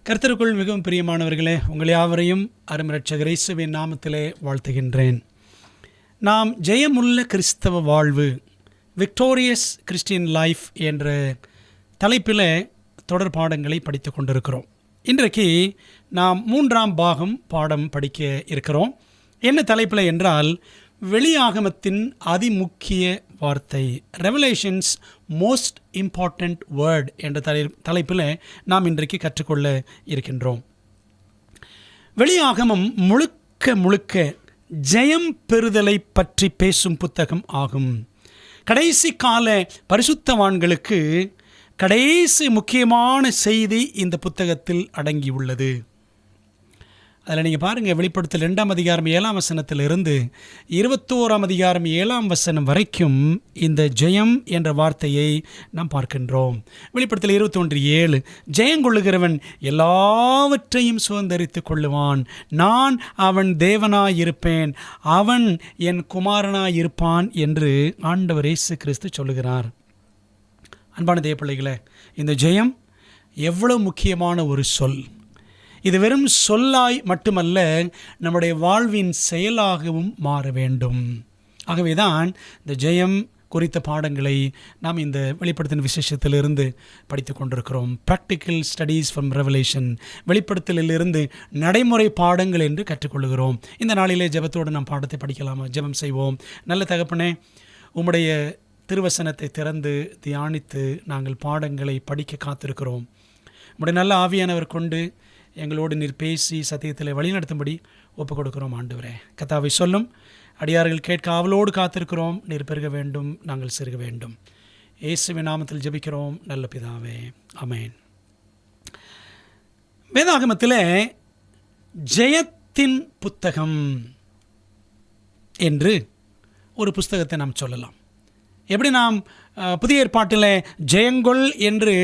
கர்த்தருக்குள் மிகவும் பிரியமானவர்களே, உங்கள் யாவரையும் அருமை இரட்சகர் இயேசுவின் நாமத்திலே வாழ்த்துகின்றேன். நாம் ஜெயமுள்ள கிறிஸ்தவ வாழ்வு, விக்டோரியஸ் கிறிஸ்டியன் லைஃப் என்ற தலைப்பில் தொடர் பாடங்களை படித்து கொண்டிருக்கிறோம். இன்றைக்கு நாம் 3ஆம் பாகம் பாடம் படிக்க இருக்கிறோம். என்ன தலைப்பில் என்றால், வெளியாகமத்தின் அதிமுக்கிய வார்த்தை, ரெவலேஷன்ஸ் மோஸ்ட் இம்பார்ட்டண்ட் வேர்ட் என்ற தலைப்பில் நாம் இன்றைக்கு கற்றுக்கொள்ள இருக்கின்றோம். வெளியாகமம் முழுக்க ஜெயம் பெறுதலை பற்றி பேசும் புத்தகம் ஆகும். கடைசி கால பரிசுத்தவான்களுக்கு கடைசி முக்கியமான செய்தி இந்த புத்தகத்தில் அடங்கியுள்ளது. அதில் நீங்கள் பாருங்கள், வெளிப்படுத்தல் 2ஆம் அதிகாரம் 7ஆம் வசனத்திலிருந்து 21ஆம் அதிகாரம் 7ஆம் வசனம் வரைக்கும் இந்த ஜெயம் என்ற வார்த்தையை நாம் பார்க்கின்றோம். வெளிப்படுத்தல் 21:7, ஜெயங்கொள்ளுகிறவன் எல்லாவற்றையும் சுதந்தரித்து கொள்ளுவான், நான் அவன் தேவனாயிருப்பேன், அவன் என் குமாரனாயிருப்பான் என்று ஆண்டவர் இயேசு கிறிஸ்து சொல்லுகிறார். அன்பான தேவ பிள்ளைகளே, இந்த ஜெயம் எவ்வளவு முக்கியமான ஒரு சொல்! இது வெறும் சொல்லாய் மட்டுமல்ல, நம்முடைய வாழ்வின் செயலாகவும் மாற வேண்டும். ஆகவே தான் இந்த ஜெயம் குறித்த பாடங்களை நாம் இந்த வெளிப்படுத்தின விசேஷத்திலிருந்து படித்து கொண்டிருக்கிறோம். ப்ராக்டிக்கல் ஸ்டடீஸ் ஃப்ரம் ரெவலேஷன், வெளிப்படுத்தலிலிருந்து நடைமுறை பாடங்கள் என்று கற்றுக்கொள்கிறோம். இந்த நாளிலே ஜெபத்தோடு நாம் பாடத்தை படிக்கலாமா? ஜெபம் செய்வோம். நல்ல தகப்பனே, உம்முடைய திருவசனத்தை திறந்து தியானித்து நாங்கள் பாடங்களை படிக்க காத்திருக்கிறோம். உம்முடைய நல்ல ஆவியானவர் கொண்டு எங்களோடு நீர் பேசி சத்தியத்தில் வழிநடத்தும்படி ஒப்புக் கொடுக்கிறோம். ஆண்டவரே, கர்த்தாவை சொல்லும் அடியார்கள் கேட்க ஆவலோடு காத்திருக்கிறோம். நீர் பெருக வேண்டும், நாங்கள் சிறுக வேண்டும். இயேசுவின் நாமத்தில் ஜெபிக்கிறோம் நல்ல பிதாவே, ஆமென். வேதாகமத்தில் ஜெயத்தின் புத்தகம் என்று ஒரு புஸ்தகத்தை நாம் சொல்லலாம். எப்படி நாம் புதிய ஏற்பாட்டில் ஜெயங்கொள் என்று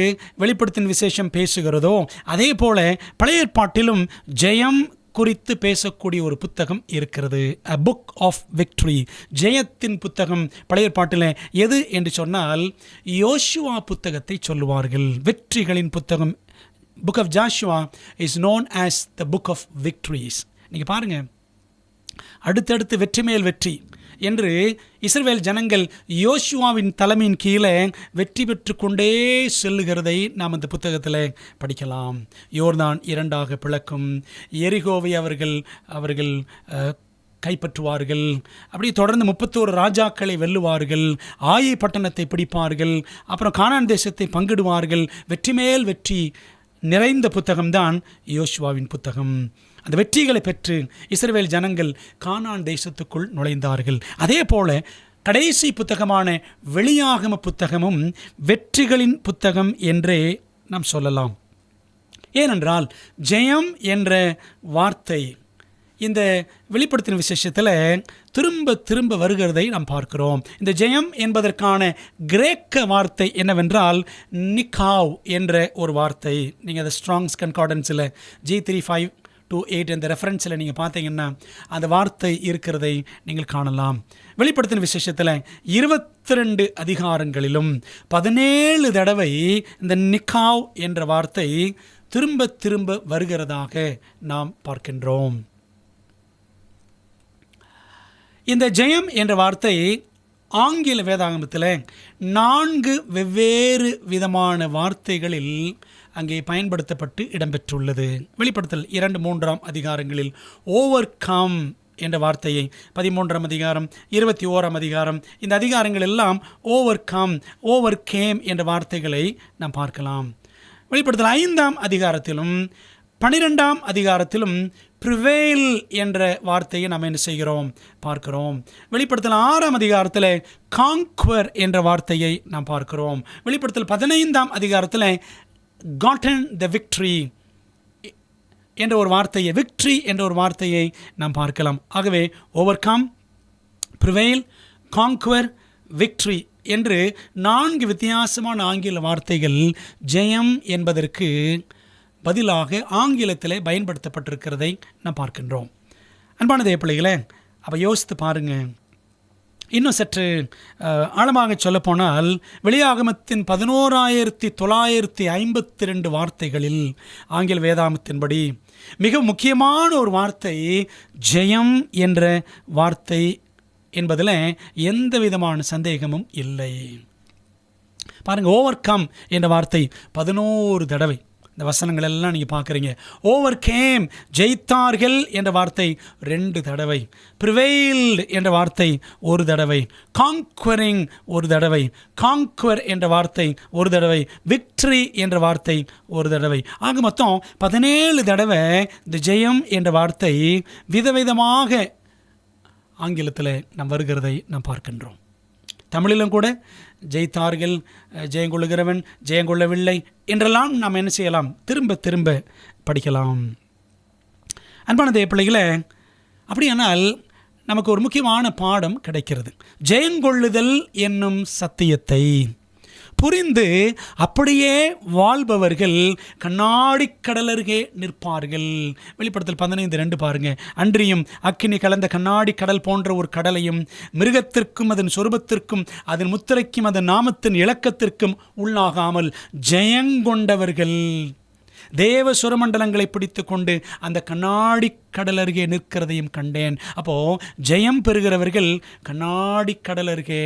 வெளிப்படுத்தின் விசேஷம் பேசுகிறதோ, அதே போல பழைய ஏற்பாட்டிலும் ஜெயம் குறித்து பேசக்கூடிய ஒரு புத்தகம் இருக்கிறது. A book of victory, ஜெயத்தின் புத்தகம். பழைய ஏற்பாட்டில் எது என்று சொன்னால் யோசுவா புத்தகத்தை சொல்லுவார்கள். வெற்றிகளின் புத்தகம். Book of Joshua is known as the book of victories. நீங்கள் பாருங்கள், அடுத்தடுத்து வெற்றி மேல் வெற்றி என்று இஸ்ரவேல் ஜனங்கள் யோசுவாவின் தலைமையின் கீழே வெற்றி பெற்று கொண்டே செல்லுகிறதை நாம் இந்த புத்தகத்தில் படிக்கலாம். யோர்தான் 2ஆக பிளக்கும், எரிகோவை அவர்கள் கைப்பற்றுவார்கள். அப்படி தொடர்ந்து 31 ராஜாக்களை வெல்லுவார்கள், ஆயை பட்டணத்தை பிடிப்பார்கள், அப்புறம் கானான் தேசத்தை பங்கிடுவார்கள். வெற்றி மேல் வெற்றி நிறைந்த புத்தகம்தான் யோசுவாவின் புத்தகம். அந்த வெற்றிகளை பெற்று இஸ்ரவேல் ஜனங்கள் கானான் தேசத்துக்குள் நுழைந்தார்கள். அதே போல கடைசி புத்தகமான வெளியாகம புத்தகமும் வெற்றிகளின் புத்தகம் என்றே நாம் சொல்லலாம். ஏனென்றால் ஜெயம் என்ற வார்த்தை இந்த வெளிப்படுத்தின விசேஷத்தில் திரும்ப வருகிறதை நாம் பார்க்கிறோம். இந்த ஜெயம் என்பதற்கான கிரேக்க வார்த்தை என்னவென்றால் நிகாவ் என்ற ஒரு வார்த்தை. நீங்கள் அந்த ஸ்ட்ராங்ஸ் கன்கார்டன்ஸில் G3528 அந்த ரெஃபரன்ஸில் நீங்கள் பார்த்தீங்கன்னா அந்த வார்த்தை இருக்கிறதை நீங்கள் காணலாம். வெளிப்படுத்தின விசேஷத்தில் 22 அதிகாரங்களிலும் 17 தடவை இந்த நிகாவ் என்ற வார்த்தை திரும்ப வருகிறதாக நாம் பார்க்கின்றோம். இந்த ஜெயம் என்ற வார்த்தை ஆங்கில வேதாகமத்தில் 4 வெவ்வேறு விதமான வார்த்தைகளில் அங்கே பயன்படுத்தப்பட்டு இடம்பெற்றுள்ளது. வெளிப்படுத்தல் 2, 3ஆம் அதிகாரங்களில் ஓவர் கம் என்ற வார்த்தையை, 13ஆம் அதிகாரம், 21ஆம் அதிகாரம், இந்த அதிகாரங்கள் எல்லாம் ஓவர் கம், ஓவர் கேம் என்ற வார்த்தைகளை நாம் பார்க்கலாம். வெளிப்படுத்தல் 5ஆம் அதிகாரத்திலும் 12ஆம் அதிகாரத்திலும் ப்ரிவேல் என்ற வார்த்தையை நாம் என்ன செய்கிறோம் பார்க்கிறோம். வெளிப்படுத்தல் 6ஆம் அதிகாரத்தில் கான்க்வர் என்ற வார்த்தையை நாம் பார்க்கிறோம். வெளிப்படுத்தல் 15ஆம் அதிகாரத்தில் காட்டன் த விக்ட்ரி என்ற ஒரு வார்த்தையை, விக்ட்ரி என்ற ஒரு வார்த்தையை நாம் பார்க்கலாம். ஆகவே ஓவர் கம், ப்ரிவேல், கான்க்வர், விக்ட்ரி என்று 4 வித்தியாசமான ஆங்கில வார்த்தைகள் ஜெயம் என்பதற்கு பதிலாக ஆங்கிலத்தில் பயன்படுத்தப்பட்டிருக்கிறதை நாம் பார்க்கின்றோம். அன்பான தேவ பிள்ளைகளே, அப்போ யோசித்து பாருங்கள், இன்னும் சற்று ஆழமாக சொல்லப்போனால் வெளியாகமத்தின் 11,952 வார்த்தைகளில் ஆங்கில வேதாகமத்தின்படி மிக முக்கியமான ஒரு வார்த்தை ஜெயம் என்ற வார்த்தை என்பதில் எந்த விதமான சந்தேகமும் இல்லை. பாருங்கள், ஓவர் கம் என்ற வார்த்தை 11 தடவை இந்த வசனங்கள் எல்லாம் நீங்கள் பார்க்குறீங்க. ஓவர் கேம், ஜெயித்தார்கள் என்ற வார்த்தை 2 தடவை, ப்ரிவெயில்டு என்ற வார்த்தை 1 தடவை, காங்க்வரிங் 1 தடவை, காங்க்வர் என்ற வார்த்தை 1 தடவை, விக்ட்ரி என்ற வார்த்தை 1 தடவை. ஆக மொத்தம் 17 தடவை இந்த ஜெயம் என்ற வார்த்தை விதவிதமாக ஆங்கிலத்தில் நாம் வருகிறதை நாம் பார்க்கின்றோம். தமிழிலும் கூட ஜெயித்தார்கள், ஜெயங்கொள்ளுகிறவன், ஜெயங்கொள்ளவில்லை என்றெல்லாம் நாம் என்ன செய்யலாம், திரும்ப திரும்ப படிக்கலாம். அன்பான தேவ பிள்ளைகளே, அப்படியானால் நமக்கு ஒரு முக்கியமான பாடம் கிடைக்கிறது. ஜெயங்கொள்ளுதல் என்னும் சத்தியத்தை புரிந்து அப்படியே வாழ்பவர்கள் கண்ணாடி கடலருகே நிற்பார்கள். வெளிப்படுத்தல் 15:2 பாருங்க. அன்றியும் அக்கினி கலந்த கண்ணாடி கடல் போன்ற ஒரு கடலையும் மிருகத்திற்கும் அதன் சொரூபத்திற்கும் அதன் முத்திரைக்கும் அதன் நாமத்தின் இலக்கத்திற்கும் உள்ளாகாமல் ஜெயங்கொண்டவர்கள் தேவ சுரமண்டலங்களை பிடித்து கொண்டு அந்த கண்ணாடி கடல் அருகே நிற்கிறதையும் கண்டேன். அப்போது ஜெயம் பெறுகிறவர்கள் கண்ணாடி கடல் அருகே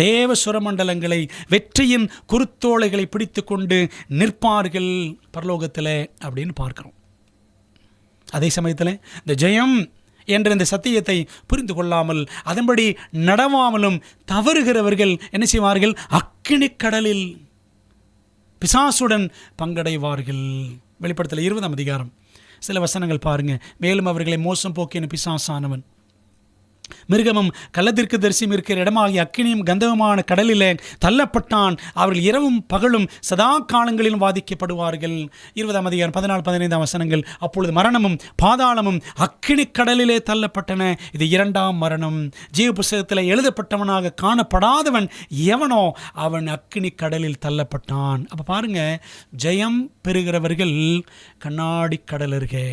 தேவ சுரமண்டலங்களை, வெற்றியின் குருத்தோலைகளை பிடித்து கொண்டு நிற்பார்கள் பரலோகத்தில் அப்படின்னு பார்க்குறோம். அதே சமயத்தில் இந்த ஜெயம் என்ற இந்த சத்தியத்தை புரிந்து கொள்ளாமல் அதன்படி நடவாமலும் தவறுகிறவர்கள் என்ன செய்வார்கள், அக்கினி கடலில் பிசாசுடன் பங்கடைவார்கள். வெளிப்படுத்தல் 20ஆம் அதிகாரம் சில வசனங்கள் பாருங்க. மேலும் அவர்களை மோசம் போக்கின பிசாசானவன் மிருகமும் கள்ளத்திற்கு தரிசியும் இருக்கிற இடமாகிய அக்கினியும் கந்தகமான கடலிலே தள்ளப்பட்டான். அவர்கள் இரவும் பகலும் சதா காலங்களிலும் வாதிக்கப்படுவார்கள். 20ஆம் அதிகாரம் 14-15 வசனங்கள். அப்பொழுது மரணமும் பாதாளமும் அக்கினி கடலிலே தள்ளப்பட்டன. இது 2ஆம் மரணம். ஜீவ புஸ்தகத்தில் எழுதப்பட்டவனாக காணப்படாதவன் எவனோ அவன் அக்கினி கடலில் தள்ளப்பட்டான். அப்போ பாருங்க, ஜெயம் பெறுகிறவர்கள் கண்ணாடி கடலருகே,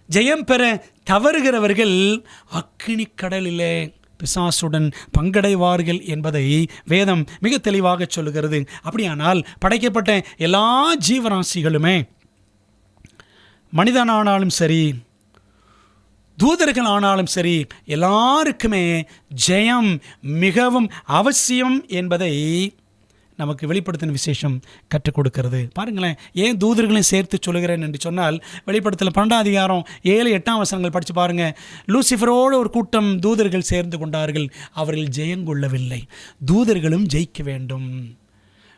ஜெயம் பெற தவறுகிறவர்கள் அக்கினி கடலிலே பிசாசுடன் பங்கடைவார்கள் என்பதை வேதம் மிக தெளிவாக சொல்லுகிறது. அப்படியானால் படைக்கப்பட்ட எல்லா ஜீவராசிகளுமே, மனிதனானாலும் சரி, தூதர்கள் ஆனாலும் சரி, எல்லாருக்குமே ஜெயம் மிகவும் அவசியம் என்பதை நமக்கு வெளிப்படுத்தின விசேஷம் கற்றுக் கொடுக்கிறது. பாருங்களேன், ஏன் தூதர்களையும் சேர்த்து சொல்லுகிறேன் என்று சொன்னால், வெளிப்படுத்தல் 12ஆம் அதிகாரம் 7-8 வசனங்கள் படித்து பாருங்கள். லூசிஃபரோடு ஒரு கூட்டம் தூதர்கள் சேர்ந்து கொண்டார்கள். அவர்கள் ஜெயங்கொள்ளவில்லை. தூதர்களும் ஜெயிக்க வேண்டும்.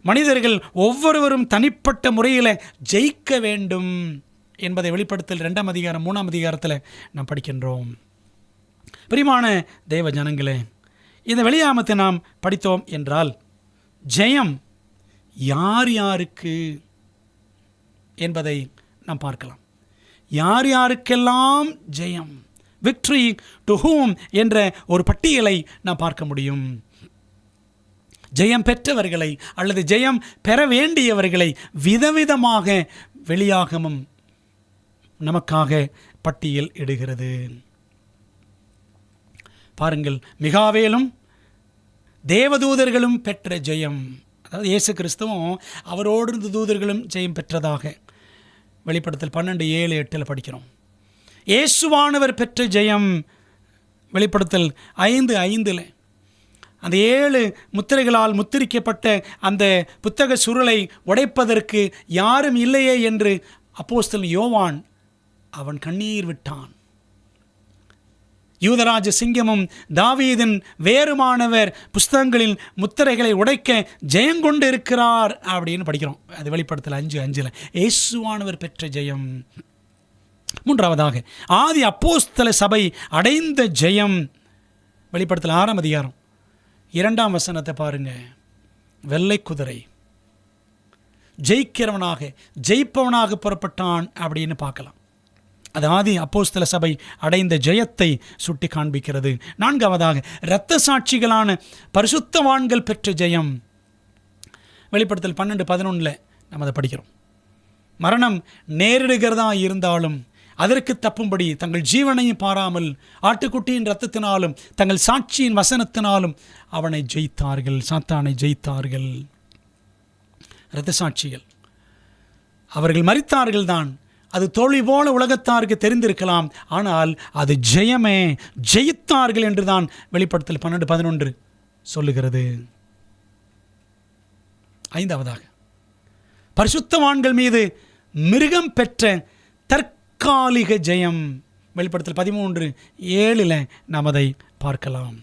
மனிதர்கள் ஒவ்வொருவரும் தனிப்பட்ட முறையில் ஜெயிக்க வேண்டும் என்பதை வெளிப்படுத்தல் 2ஆம் அதிகாரம் 3ஆம் அதிகாரத்தில் நாம் படிக்கின்றோம். பிரியமான தேவ ஜனங்களே, இந்த வெளியாமத்தை நாம் படித்தோம் என்றால் ஜெயம் யார் யாருக்கு என்பதை நாம் பார்க்கலாம். யார் யாருக்கெல்லாம் ஜெயம், விக்ட்ரி டு ஹூம் என்ற ஒரு பட்டியலை நாம் பார்க்க முடியும். ஜெயம் பெற்றவர்களை அல்லது ஜெயம் பெற வேண்டியவர்களை விதவிதமாக வெளியாகமும் நமக்காக பட்டியல் இடுகிறது. பாருங்கள், மிகாவேலும் தேவதூதர்களும் பெற்ற ஜெயம், அதாவது இயேசு கிறிஸ்துவும் அவரோடு இருந்த தூதர்களும் ஜெயம் பெற்றதாக வெளிப்படுத்தல் 12:7-8 படிக்கிறோம். இயேசுவானவர் பெற்ற ஜெயம் வெளிப்படுத்தல் 5:5 அந்த 7 முத்திரைகளால் முத்திரிக்கப்பட்ட அந்த புத்தக சுருளை உடைப்பதற்கு யாரும் இல்லையே என்று அப்போஸ்தலன் யோவான் அவன் கண்ணீர் விட்டான். யூதராஜ சிங்கமும் தாவீதின் வேறுமானவர் புஸ்தகங்களின் முத்திரைகளை உடைக்க ஜெயங்கொண்டு இருக்கிறார் அப்படின்னு படிக்கிறோம். அது வெளிப்படுத்தல் 5:5 இயேசுவானவர் பெற்ற ஜெயம். மூன்றாவதாக ஆதி அப்போஸ்தல சபை அடைந்த ஜெயம் வெளிப்படுத்தல் 6ஆம் அதிகாரம் 2ஆம் வசனத்தை பாருங்க. வெள்ளை குதிரை ஜெயிக்கிறவனாக ஜெயிப்பவனாக புறப்பட்டான் அப்படின்னு பார்க்கலாம். அது ஆதி அப்போஸ்தல சபை அடைந்த ஜெயத்தை சுட்டி காண்பிக்கிறது. 4ஆவதாக இரத்த சாட்சிகளான பரிசுத்தவான்கள் பெற்ற ஜெயம் வெளிப்படுத்தல் 12:11 நம்ம அதை படிக்கிறோம். மரணம் நேரிடுகிறதா இருந்தாலும் அதற்கு தப்பும்படி தங்கள் ஜீவனையும் பாராமல் ஆட்டுக்குட்டியின் இரத்தத்தினாலும் தங்கள் சாட்சியின் வசனத்தினாலும் அவனை ஜெயித்தார்கள், சாத்தானை ஜெயித்தார்கள். இரத்த சாட்சிகள். அவர்கள் மரித்தார்கள் தான். அது தோல்வி போல உலகத்தாருக்கு தெரிந்திருக்கலாம். ஆனால் அது ஜெயமே, ஜெயித்தார்கள் என்று தான் வெளிப்படுத்தல் 12:11 சொல்லுகிறது. ஐந்தாவதாக, பரிசுத்தவான்கள் மீது மிருகம் பெற்ற தற்காலிக ஜெயம். வெளிப்படுத்தல் 13:7 நாம் அதை பார்க்கலாம்.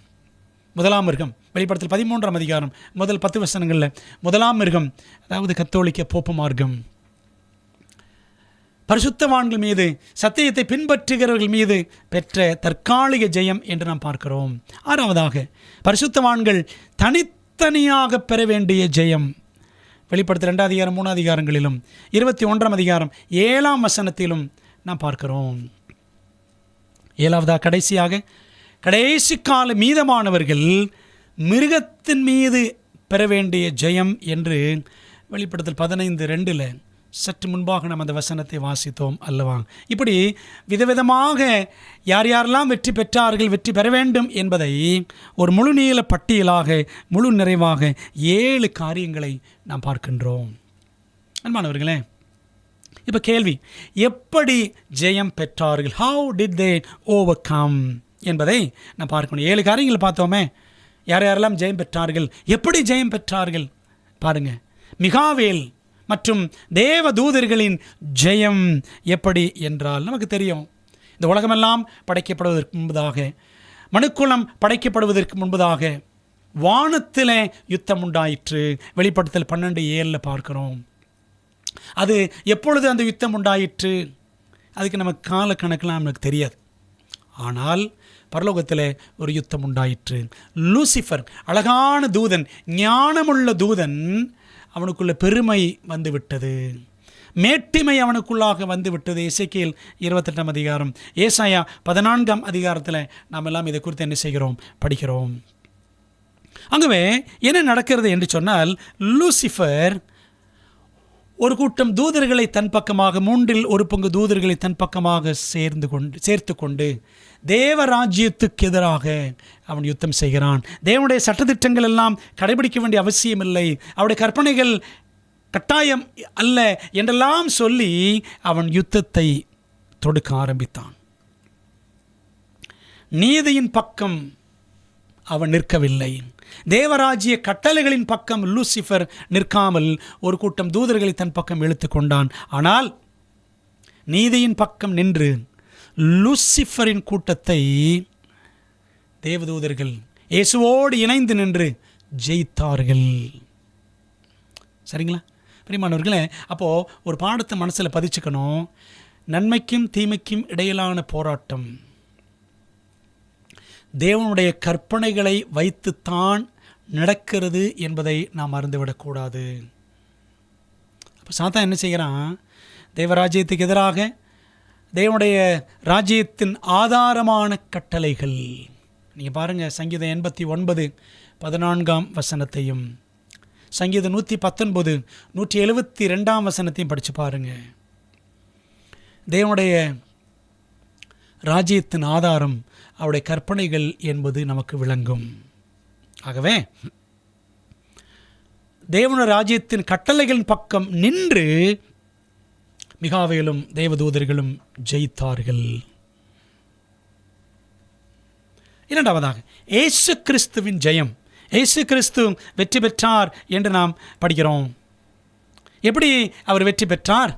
முதலாம் மிருகம், வெளிப்படுத்தல் 13ஆம் அதிகாரம் முதல் 10 வசனங்களில் முதலாம் மிருகம், அதாவது கத்தோலிக்க போப்பு மார்க்கம், பரிசுத்தவான்கள் மீது, சத்தியத்தை பின்பற்றுகிறவர்கள் மீது பெற்ற தற்காலிக ஜெயம் என்று நாம் பார்க்கிறோம். ஆறாவதாக, பரிசுத்தவான்கள் தனித்தனியாக பெற வேண்டிய ஜெயம். வெளிப்படுத்தல் 2ஆம் அதிகாரம் 3ஆம் அதிகாரங்களிலும் 21ஆம் அதிகாரம் 7ஆம் வசனத்திலும் நாம் பார்க்கிறோம். ஏழாவதாக, கடைசியாக, கடைசி கால மீதமானவர்கள் மிருகத்தின் மீது பெற வேண்டிய ஜெயம் என்று வெளிப்படுத்தல் 15:2 சற்று முன்பாக நாம் அந்த வசனத்தை வாசித்தோம் அல்லவா? இப்படி விதவிதமாக யார் யாரெல்லாம் வெற்றி பெற்றார்கள், வெற்றி பெற வேண்டும் என்பதை ஒரு முழு நீள பட்டியலாக, முழு நிறைவாக 7 காரியங்களை நாம் பார்க்கின்றோம். அன்பானவர்களே, இப்போ கேள்வி, எப்படி ஜெயம் பெற்றார்கள்? ஹவு டிட் தே ஓவர்கம் என்பதை நான் பார்க்கணும். 7 காரியங்களை பார்த்தோமே. யார் யாரெல்லாம் ஜெயம் பெற்றார்கள், எப்படி ஜெயம் பெற்றார்கள் பாருங்க. மிகாவேல் மற்றும் தேவ தூதர்களின் ஜெயம் எப்படி என்றால் நமக்கு தெரியும். இந்த உலகமெல்லாம் படைக்கப்படுவதற்கு முன்பதாக, மனுக்குலம் படைக்கப்படுவதற்கு முன்பதாக வானத்திலே யுத்தம் உண்டாயிற்று. வெளிப்படுத்தல் 12:7 பார்க்கிறோம். அது எப்பொழுது அந்த யுத்தம் உண்டாயிற்று, அதுக்கு நமக்கு காலக்கணக்கெல்லாம் நமக்கு தெரியாது. ஆனால் பரலோகத்தில் ஒரு யுத்தம் உண்டாயிற்று. லூசிஃபர், அழகான தூதன், ஞானமுள்ள தூதன், அவனுக்குள்ள பெருமை வந்துவிட்டது, மேட்டிமை அவனுக்குள்ளாக வந்துவிட்டது. எசேக்கியேல் 28ஆம் அதிகாரம், ஏசாயா 14ஆம் அதிகாரத்தில் நாம் எல்லாம் இதை குறித்து என்ன செய்கிறோம், படிக்கிறோம். ஆகவே என்ன நடக்கிறது என்று சொன்னால், லூசிஃபர் ஒரு கூட்டம் தூதர்களை தன் பக்கமாக, 3/1 தூதர்களை தன் பக்கமாக சேர்த்து கொண்டு தேவராஜ்யத்துக்கு எதிராக அவன் யுத்தம் செய்கிறான். தேவனுடைய சட்டத்திட்டங்கள் எல்லாம் கடைபிடிக்க வேண்டிய அவசியம் இல்லை, அவருடைய கற்பனைகள் கட்டாயம் அல்ல என்றெல்லாம் சொல்லி அவன் யுத்தத்தை தொடுக்க ஆரம்பித்தான். நீதியின் பக்கம் அவன் நிற்கவில்லை. தேவராஜ்ய கட்டளைகளின் பக்கம் லூசிஃபர் நிற்காமல் ஒரு கூட்டம் தூதர்களை தன் பக்கம் இழுத்து கொண்டான். ஆனால் நீதியின் பக்கம் நின்று லூசிஃபரின் கூட்டத்தை தேவதூதர்கள் இயேசுவோடு இணைந்து நின்று ஜெயித்தார்கள். சரிங்களா பிரியமானவர்களே? அப்போது ஒரு பாடத்தை மனசில் பதிச்சுக்கணும். நன்மைக்கும் தீமைக்கும் இடையிலான போராட்டம் தேவனுடைய கற்பனைகளை வைத்துத்தான் நடக்கிறது என்பதை நாம் மறந்துவிடக்கூடாது. அப்போ சாத்தான் என்ன செய்கிறான், தேவராஜ்யத்துக்கு எதிராக தேவனுடைய ராஜ்யத்தின் ஆதாரமான கட்டளைகள். நீங்கள் பாருங்கள், சங்கீதம் 89:14 வசனத்தையும், சங்கீதம் 119, 172 வசனத்தையும் படித்து பாருங்கள். தேவனுடைய ராஜ்யத்தின் ஆதாரம் அவருடைய கற்பனைகள் என்பது நமக்கு விளங்கும். ஆகவே தேவனுடைய ராஜ்யத்தின் கட்டளைகளின் பக்கம் நின்று மிகாவேலும் தேவதூதர்களும் ஜெயித்தார்கள். இரண்டாவதாக, இயேசு கிறிஸ்துவின் ஜெயம். இயேசு கிறிஸ்து வெற்றி பெற்றார் என்று நாம் படிக்கிறோம். எப்படி அவர் வெற்றி பெற்றார்?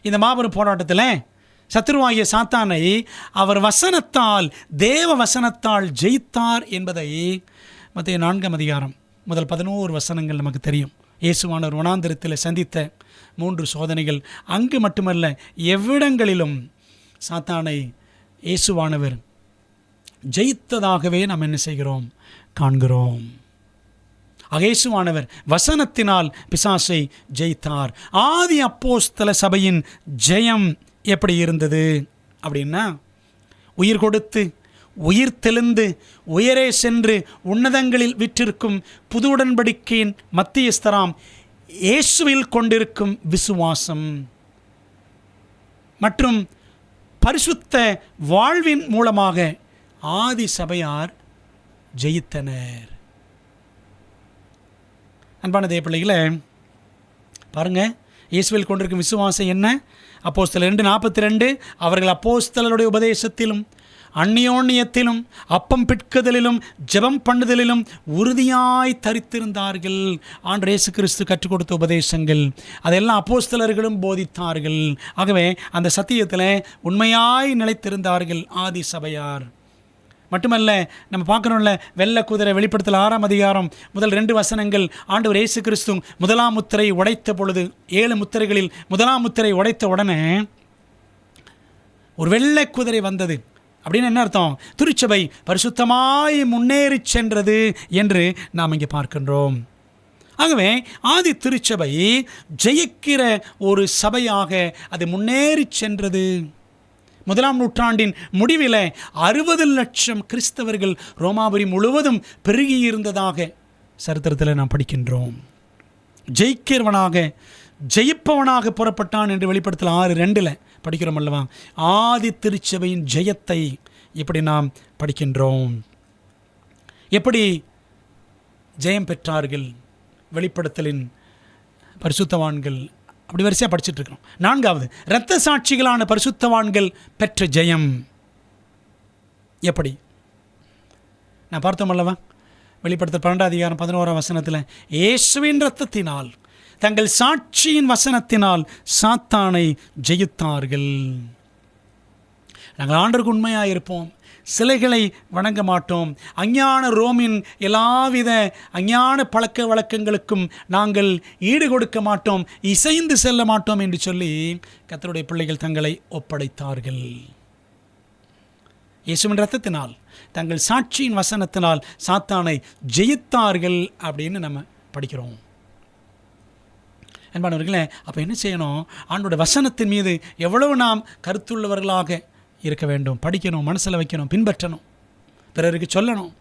இந்த மாபெரும் போராட்டத்தில் சத்துருவாகிய சாத்தானை அவர் வசனத்தால், தேவ வசனத்தால் ஜெயித்தார் என்பதை மத்தேயு 4ஆம் அதிகாரம் முதல் 11 வசனங்கள் நமக்கு தெரியும். இயேசுவானவர் வனாந்திரத்தில் சந்தித்த 3 சோதனைகள், அங்கு மட்டுமல்ல எவ்விடங்களிலும் சாத்தானை இயேசுவானவர் ஜெயித்ததாகவே நாம் என்ன செய்கிறோம், காண்கிறோம். இயேசுவானவர் வசனத்தினால் பிசாசை ஜெயித்தார். ஆதி அப்போஸ்தல சபையின் ஜெயம் எப்படி இருந்தது அப்படின்னா, உயிர் கொடுத்து உயிர் தெளிந்து உயரே சென்று உன்னதங்களில் விற்றிருக்கும் புது உடன்படிக்கையின் மத்தியஸ்தராம் இயேசுவில் கொண்டிருக்கும் விசுவாசம் மற்றும் பரிசுத்த வாழ்வின் மூலமாக ஆதி சபையார் ஜெயித்தனர். அன்பான தேவ பிள்ளைகளே, பாருங்கள், இயேசுவில் கொண்டிருக்கும் விசுவாசம் என்ன? அப்போஸ்தலர் 2:42, அவர்கள் அப்போஸ்தலருடைய உபதேசத்திலும் அந்நியோன்யத்திலும் அப்பம் பிட்குதலிலும் ஜெபம் பண்ணுதலிலும் உறுதியாய் தரித்திருந்தார்கள். ஆண்டவர் இயேசு கிறிஸ்து கற்றுக் கொடுத்த உபதேசங்கள் அதெல்லாம் அப்போஸ்தலர்களும் போதித்தார்கள். ஆகவே அந்த சத்தியத்தில் உண்மையாய் நிலைத்திருந்தார்கள் ஆதி சபையார். மட்டுமல்ல, நம்ம பார்க்கணும்ல, வெள்ளை குதிரை, வெளிப்படுத்தல் 6ஆம் அதிகாரம் முதல் 2 வசனங்கள், ஆண்டவர் இயேசு கிறிஸ்து முதலாம் முத்திரை உடைத்த பொழுது, 7 முத்திரைகளில் முதலாம் முத்திரை உடைத்த உடனே ஒரு வெள்ளை குதிரை வந்தது. அப்படின்னு என்ன அர்த்தம்? திருச்சபை பரிசுத்தமாய் முன்னேறி சென்றது என்று நாம் இங்கே பார்க்கின்றோம். ஆகவே ஆதி திருச்சபை ஜெயிக்கிற ஒரு சபையாக அது முன்னேறி சென்றது. 1ஆம் நூற்றாண்டின் முடிவில் 60 லட்சம் கிறிஸ்தவர்கள் ரோமாபுரி முழுவதும் பெருகியிருந்ததாக சரித்திரத்தில் நாம் படிக்கின்றோம். ஜெயிக்கிறவனாக ஜெயிப்பவனாக புறப்பட்டான் என்று வெளிப்படுத்தல் 6:2 படிக்கிறோம் அல்லவா? ஆதி திருச்சபையின் ஜெயத்தை இப்படி நாம் படிக்கின்றோம். எப்படி ஜெயம் பெற்றார்கள் வெளிப்படுத்தலின் பரிசுத்தவான்கள், அப்படி வரிசையாக படிச்சுட்டு இருக்கிறோம். 4வது, இரத்த சாட்சிகளான பரிசுத்தவான்கள் பெற்ற ஜெயம் எப்படி நான் பார்த்தோம் அல்லவா? வெளிப்படுத்தல் 12ஆம் அதிகாரம் 11ஆம் வசனத்தில், இயேசுவின் இரத்தத்தினால் தங்கள் சாட்சியின் வசனத்தினால் சாத்தானை ஜெயித்தார்கள். நாங்கள் ஆண்டவருக்கு உண்மையாக இருப்போம், சிலைகளை வணங்க மாட்டோம், அஞ்ஞான ரோமின் எல்லாவித அஞ்ஞான பழக்க வழக்கங்களுக்கும் நாங்கள் ஈடு கொடுக்க மாட்டோம், இசைந்து செல்ல மாட்டோம் என்று சொல்லி கர்த்தருடைய பிள்ளைகள் தங்களை ஒப்படைத்தார்கள். இயேசுவின் இரத்தத்தினால் தங்கள் சாட்சியின் வசனத்தினால் சாத்தானை ஜெயித்தார்கள் அப்படின்னு நம்ம படிக்கிறோம். அன்பானவர்களே, அப்போ என்ன செய்யணும்? ஆண்டோட வசனத்தின் மீது எவ்வளவு நாம் கருத்துள்ளவர்களாக இருக்க வேண்டும், படிக்கணும், மனசில் வைக்கணும், பின்பற்றணும், பிறருக்கு சொல்லணும்.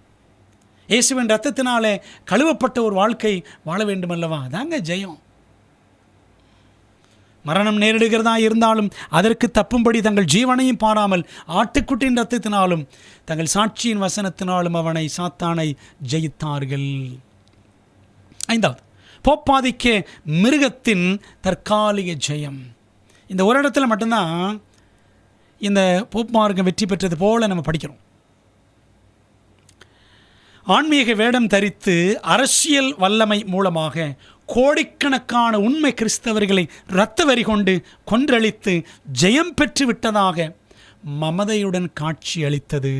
இயேசுவின் இரத்தத்தினாலே கழுவப்பட்ட ஒரு வாழ்க்கை வாழ வேண்டும் அல்லவா? அதாங்க ஜெயம். மரணம் நேரிடுகிறதா இருந்தாலும் அதற்கு தப்பும்படி தங்கள் ஜீவனையும் பாராமல் ஆட்டுக்குட்டியின் இரத்தத்தினாலும் தங்கள் சாட்சியின் வசனத்தினாலும் அவனை சாத்தானை ஜெயித்தார்கள். 5வது, போப்பாதிக்க மிருகத்தின் தற்காலிக ஜெயம். இந்த ஒரு இடத்துல மட்டும்தான் இந்த போப் மார்க்கம் வெற்றி பெற்றது போல நம்ம படிக்கிறோம். ஆன்மீக வேடம் தரித்து அரசியல் வல்லமை மூலமாக கோடிக்கணக்கான உண்மை கிறிஸ்தவர்களை இரத்த வரி கொண்டு கொன்றளித்து ஜெயம் பெற்று விட்டதாக மமதையுடன் காட்சி அளித்தது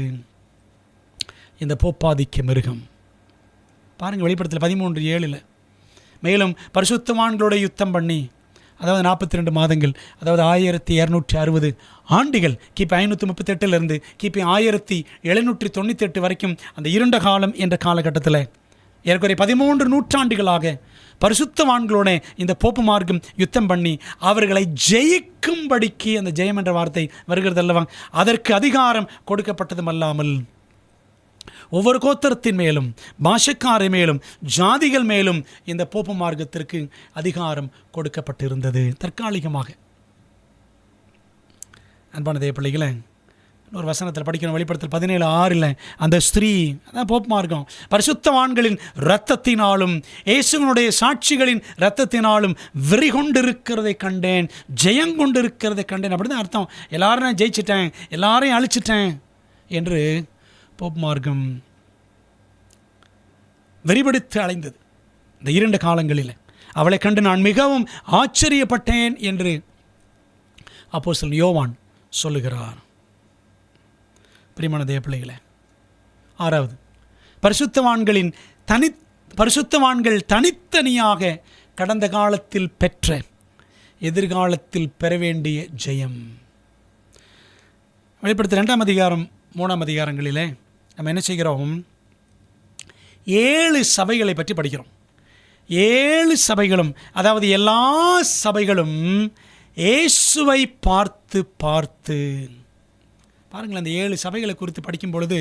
இந்த போப்பாதிக்க மிருகம். பாருங்கள், வெளிப்படுத்தல் 13:7. மேலும் பரிசுத்தவான்களோட யுத்தம் பண்ணி, அதாவது 42 மாதங்கள், அதாவது 1260 ஆண்டுகள், கிபி 538 கிபி 1798 வரைக்கும் அந்த இருண்ட காலம் என்ற காலகட்டத்தில் ஏற்கனவே 13 நூற்றாண்டுகளாக பரிசுத்தவான்களோட இந்த போப்பு மார்க்கம் யுத்தம் பண்ணி அவர்களை ஜெயிக்கும்படிக்கு, அந்த ஜெயம் என்ற வார்த்தை வருகிறது அல்லவா, அதற்கு அதிகாரம் கொடுக்கப்பட்டதும் அல்லாமல் ஒவ்வொரு கோத்திரத்தின் மேலும், பாஷக்காரை மேலும், ஜாதிகள் மேலும் இந்த போப்பு மார்க்கத்திற்கு அதிகாரம் கொடுக்கப்பட்டிருந்தது தற்காலிகமாக. அன்பான தேவ பிள்ளைகளே, இன்னொரு வசனத்தில் படிக்கணும். வெளிப்படுத்தல் 17:6 அந்த ஸ்திரீ, அதான் போப்பு மார்க்கம், பரிசுத்தவான்களின் இரத்தத்தினாலும் இயேசுவினுடைய சாட்சிகளின் இரத்தத்தினாலும் வெறி கொண்டிருக்கிறதை கண்டேன், ஜெயங்கொண்டிருக்கிறதை கண்டேன். அப்படி தான் அர்த்தம். எல்லாரும் நான் ஜெயிச்சிட்டேன், எல்லாரையும் அழிச்சிட்டேன் என்று போப் மார்க்கம் வெறிபிடித்து அலைந்தது இந்த 2 காலங்களில். அவளை கண்டு நான் மிகவும் ஆச்சரியப்பட்டேன் என்று அப்போஸ்தலன் யோவான் சொல்லுகிறார். பிரியமான தேவ பிள்ளைகளே, 6வது, பரிசுத்தவான்கள் தனித்தனியாக கடந்த காலத்தில் பெற்ற, எதிர்காலத்தில் பெற வேண்டிய ஜெயம். வெளிப்படுத்தல் 2ஆம் அதிகாரம் 3ஆம் அதிகாரங்களிலே நம்ம என்ன செய்கிறோம்? 7 சபைகளை பற்றி படிக்கிறோம். 7 சபைகளும், அதாவது எல்லா சபைகளும் இயேசுவை பார்த்து பாருங்கள், அந்த 7 சபைகளை குறித்து படிக்கும் பொழுது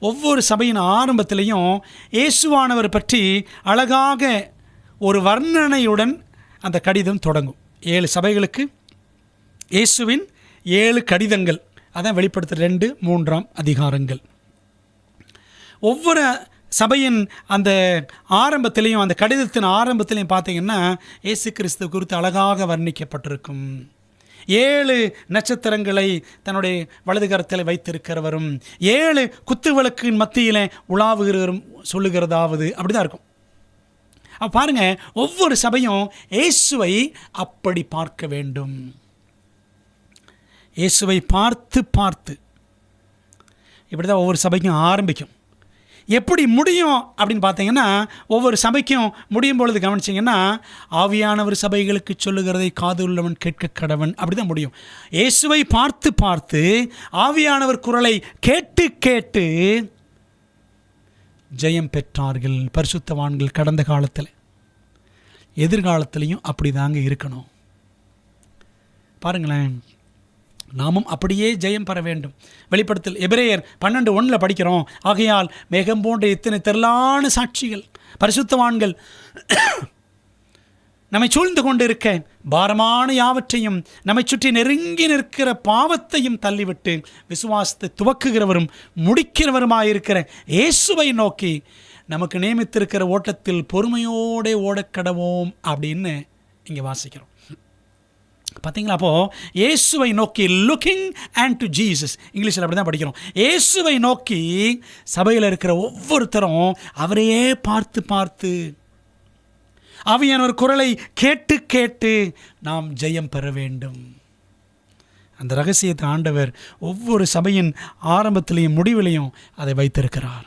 ஒவ்வொரு சபையின் ஆரம்பத்திலையும் இயேசுவானவர் பற்றி அழகாக ஒரு வர்ணனையுடன் அந்த கடிதம் தொடங்கும். 7 சபைகளுக்கு இயேசுவின் 7 கடிதங்கள் அதான் வெளிப்படுத்துகிற 2-3 அதிகாரங்கள். ஒவ்வொரு சபையின் அந்த ஆரம்பத்திலையும், அந்த கடிதத்தின் ஆரம்பத்திலையும் பார்த்தீங்கன்னா இயேசு கிறிஸ்து குறித்து அழகாக வர்ணிக்கப்பட்டிருக்கும். 7 நட்சத்திரங்களை தன்னுடைய வலது கரத்தில் வைத்திருக்கிறவரும் 7 குத்துவிளக்கின் மத்தியில் உலாவுகிறவரும் சொல்லுகிறதாவது அப்படி தான் இருக்கும். அப்போ பாருங்கள், ஒவ்வொரு சபையும் இயேசுவை அப்படி பார்க்க வேண்டும். இயேசுவை பார்த்து பார்த்து இப்படி தான் ஒவ்வொரு சபைக்கும் ஆரம்பிக்கும். எப்படி முடியும் அப்படின்னு பார்த்தீங்கன்னா, ஒவ்வொரு சபைக்கும் முடியும் பொழுது கவனிச்சிங்கன்னா, ஆவியானவர் சபைகளுக்கு சொல்லுகிறதை காது உள்ளவன் கேட்க கடவன், அப்படி தான் முடியும். இயேசுவை பார்த்து பார்த்து ஆவியானவர் குரலை கேட்டு கேட்டு ஜெயம் பெற்றார்கள் பரிசுத்தவான்கள். கடந்த காலத்தில், எதிர்காலத்திலையும் அப்படி தாங்க இருக்கணும். பாருங்களேன், நாமும் அப்படியே ஜெயம் பெற வேண்டும். வெளிப்படுத்தல் எபிரேயர் 12:1 படிக்கிறோம். ஆகையால் மேகம் போன்ற இத்தனை திரளான சாட்சிகள் பரிசுத்தவான்கள் நம்மை சூழ்ந்து கொண்டு இருக்க பாரமான யாவற்றையும் நம்மை சுற்றி நெருங்கி நிற்கிற பாவத்தையும் தள்ளிவிட்டு விசுவாசத்தை துவக்குகிறவரும் முடிக்கிறவருமாயிருக்கிற இயேசுவை நோக்கி நமக்கு நியமித்திருக்கிற ஓட்டத்தில் பொறுமையோடு ஓடக்கடவோம் அப்படின்னு இங்கே வாசிக்கிறோம். பார்த்தீங்களா? அப்போது இயேசுவை நோக்கி, லுக்கிங் அண்ட் டு ஜீசஸ், இங்கிலீஷில் அப்படி தான் படிக்கிறோம். இயேசுவை நோக்கி சபையில் இருக்கிற ஒவ்வொருத்தரும் அவரையே பார்த்து பார்த்து ஆவியானவர் குரலை கேட்டு கேட்டு நாம் ஜெயம் பெற வேண்டும். அந்த ரகசியத்தை ஆண்டவர் ஒவ்வொரு சபையின் ஆரம்பத்திலையும் முடிவிலையும் அதை வைத்திருக்கிறார்.